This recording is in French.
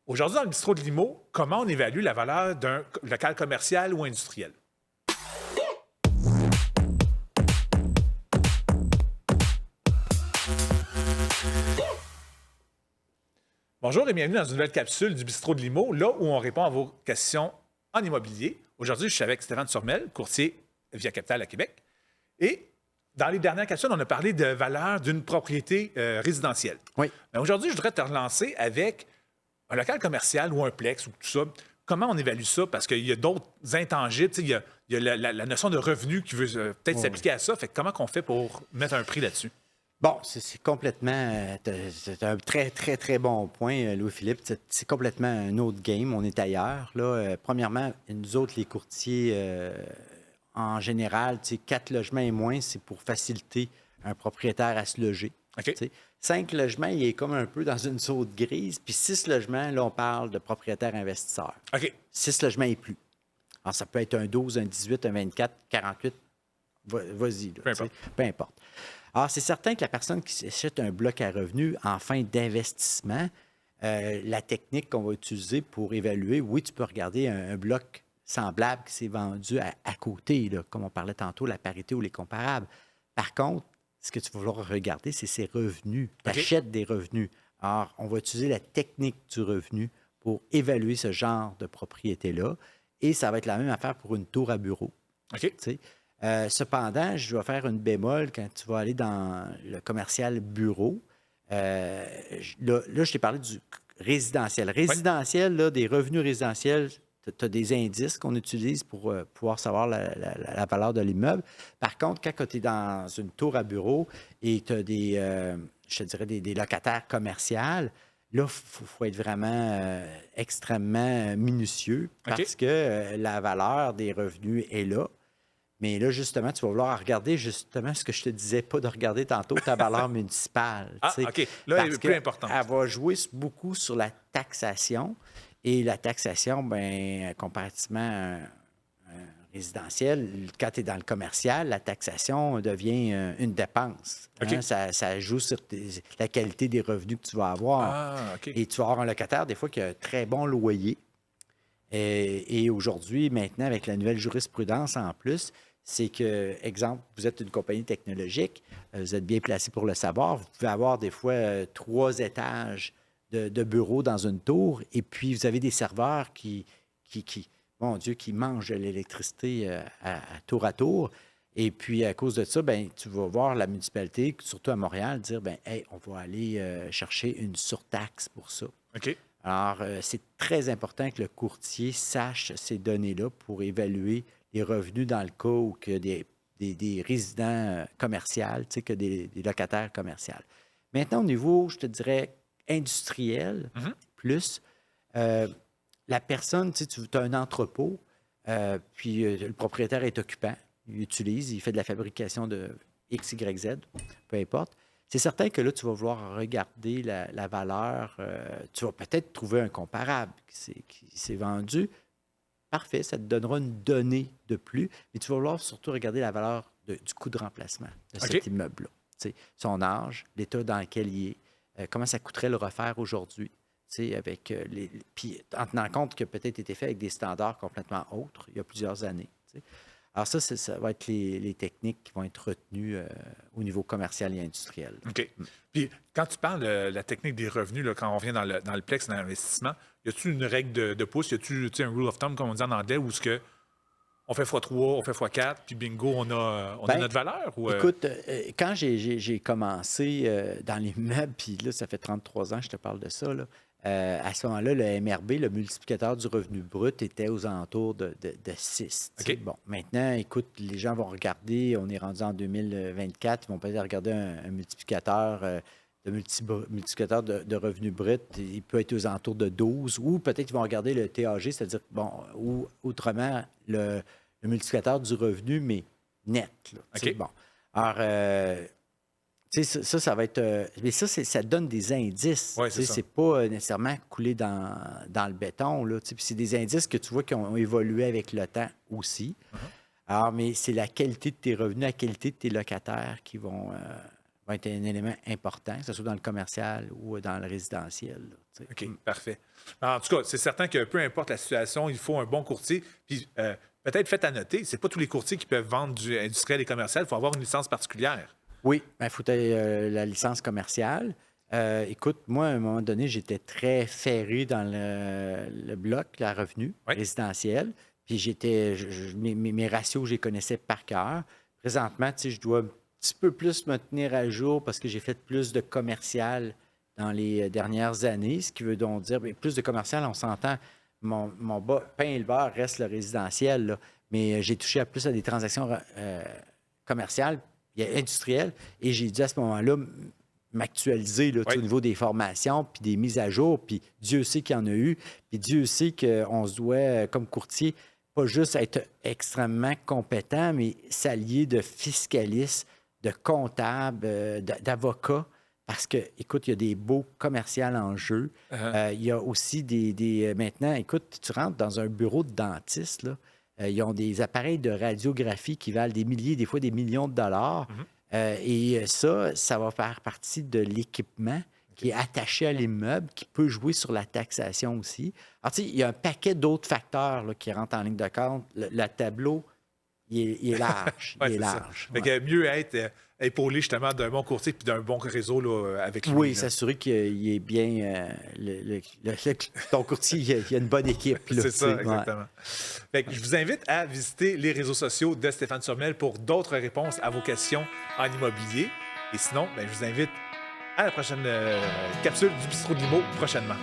Aujourd'hui, dans le bistrot de Limo, comment on évalue la valeur d'un local commercial ou industriel? Bonjour et bienvenue dans une nouvelle capsule du bistrot de Limo, là où on répond à vos questions en immobilier. Aujourd'hui, je suis avec Stéphane Turmel, courtier Via Capital à Québec. Et dans les dernières capsules, on a parlé de valeur d'une propriété résidentielle. Oui. Mais aujourd'hui, je voudrais te relancer avec un local commercial ou un plex ou tout ça. Comment on évalue ça? Parce qu'il y a d'autres intangibles. Il y a la notion de revenu qui veut peut-être s'appliquer à ça. Fait que comment on fait pour mettre un prix là-dessus? Bon, c'est complètement... c'est un très, très, très bon point, Louis-Philippe. C'est complètement un autre game. On est ailleurs. Là. Premièrement, nous autres, les courtiers, en général, 4 logements et moins, c'est pour faciliter un propriétaire à se loger. OK. 5 logements, il est comme un peu dans une zone grise. Puis 6 logements, là, on parle de propriétaire investisseur. OK. 6 logements et plus. Alors, ça peut être un 12, un 18, un 24, 48. Vas-y. Là, Peu importe. Peu importe. Alors, c'est certain que la personne qui s'achète un bloc à revenus en fin d'investissement, la technique qu'on va utiliser pour évaluer, oui, tu peux regarder un bloc semblable qui s'est vendu à côté, là, comme on parlait tantôt, la parité ou les comparables. Par contre, ce que tu vas vouloir regarder, c'est ses revenus. Tu achètes des revenus. Alors, on va utiliser la technique du revenu pour évaluer ce genre de propriété-là. Et ça va être la même affaire pour une tour à bureau. OK. Cependant, je dois faire une bémol quand tu vas aller dans le commercial bureau. Là, je t'ai parlé du résidentiel. Résidentiel, là, des revenus résidentiels, tu as des indices qu'on utilise pour pouvoir savoir la valeur de l'immeuble. Par contre, quand tu es dans une tour à bureau et tu as je te dirais, des locataires commerciaux, là, il faut être vraiment extrêmement minutieux parce que la valeur des revenus est là. Mais là, justement, tu vas vouloir regarder justement ce que je te disais, pas de regarder tantôt ta valeur municipale. Ah, OK. Là, elle est plus importante. Elle va jouer beaucoup sur la taxation. Et la taxation, bien, comparativement à un résidentiel, quand tu es dans le commercial, la taxation devient une dépense. OK. Ça joue sur la qualité des revenus que tu vas avoir. Ah, OK. Et tu vas avoir un locataire, des fois, qui a un très bon loyer. Et aujourd'hui, maintenant, avec la nouvelle jurisprudence en plus, c'est que, exemple, vous êtes une compagnie technologique, vous êtes bien placé pour le savoir, vous pouvez avoir des fois 3 étages de bureaux dans une tour, et puis vous avez des serveurs mon Dieu, qui mangent de l'électricité à tour. Et puis, à cause de ça, bien, tu vas voir la municipalité, surtout à Montréal, dire, bien, hey, on va aller chercher une surtaxe pour ça. OK. Alors, c'est très important que le courtier sache ces données-là pour évaluer les revenus dans le cas où il y a des résidents commerciaux, que des locataires commerciaux. Maintenant, au niveau, je te dirais, industriel, plus, la personne, tu as un entrepôt, puis le propriétaire est occupant, il fait de la fabrication de X, Y, Z, peu importe. C'est certain que là, tu vas vouloir regarder la valeur. Tu vas peut-être trouver un comparable qui s'est vendu. Parfait, ça te donnera une donnée de plus. Mais tu vas vouloir surtout regarder la valeur du coût de remplacement de cet immeuble-là. Son âge, l'état dans lequel il est, comment ça coûterait le refaire aujourd'hui. Puis en tenant compte qu'il a peut-être été fait avec des standards complètement autres il y a plusieurs années. Alors ça va être les techniques qui vont être retenues au niveau commercial et industriel. OK. Puis quand tu parles de la technique des revenus, là, quand on vient dans le plex, dans l'investissement, y a-t-il une règle de pouce? Y a-t-il un rule of thumb, comme on dit en anglais, où on fait x3, on fait x4, puis bingo, on a notre valeur? Ou, Écoute, quand j'ai commencé dans les meubles, puis là, ça fait 33 ans que je te parle de ça, là, à ce moment-là, le MRB, le multiplicateur du revenu brut, était aux alentours de 6. OK. Bon, maintenant, écoute, les gens vont regarder, on est rendu en 2024, ils vont peut-être regarder un multiplicateur multiplicateur de revenu brut, il peut être aux alentours de 12, ou peut-être qu'ils vont regarder le TAG, c'est-à-dire, bon, ou autrement, le multiplicateur du revenu, mais net. Là, OK. Bon. Alors, ça va être... mais ça donne des indices. Ouais, c'est ça. C'est pas nécessairement coulé dans le béton. Là, puis c'est des indices que tu vois qui ont évolué avec le temps aussi. Alors, mais c'est la qualité de tes revenus, la qualité de tes locataires qui vont va être un élément important, que ce soit dans le commercial ou dans le résidentiel. Là, tu sais. OK, parfait. En tout cas, c'est certain que peu importe la situation, il faut un bon courtier. Puis peut-être fait à noter, c'est pas tous les courtiers qui peuvent vendre du industriel et commercial. Il faut avoir une licence particulière. Oui, il faut la licence commerciale. Écoute, moi, à un moment donné, j'étais très ferré dans le bloc, la revenu résidentielle. Puis mes ratios, je les connaissais par cœur. Présentement, tu sais, je dois un petit peu plus me tenir à jour parce que j'ai fait plus de commercial dans les dernières années, ce qui veut donc dire, bien, plus de commercial, on s'entend, mon pain et le beurre reste le résidentiel, là, mais j'ai touché plus à des transactions commerciales, industrielles, et j'ai dû à ce moment-là m'actualiser là, au niveau des formations, puis des mises à jour, puis Dieu sait qu'il y en a eu, puis Dieu sait qu'on se doit, comme courtier, pas juste être extrêmement compétent, mais s'allier de fiscalistes, de comptables, d'avocats, parce que, écoute, il y a des beaux commerciaux en jeu. Il y a aussi maintenant, écoute, tu rentres dans un bureau de dentiste, là, ils ont des appareils de radiographie qui valent des milliers, des fois des millions de dollars. Et ça va faire partie de l'équipement qui est attaché à l'immeuble, qui peut jouer sur la taxation aussi. Alors, tu sais, il y a un paquet d'autres facteurs là, qui rentrent en ligne de compte. Le tableau, il est large. Il est large. Fait que mieux être épaulé justement d'un bon courtier puis d'un bon réseau là, avec lui. Oui, s'assurer qu'il est bien. Ton courtier, il y a une bonne équipe. Là, c'est ça, exactement. Fait que je vous invite à visiter les réseaux sociaux de Stéphane Turmel pour d'autres réponses à vos questions en immobilier. Et sinon, je vous invite à la prochaine capsule du Bistrot de l'Imo prochainement.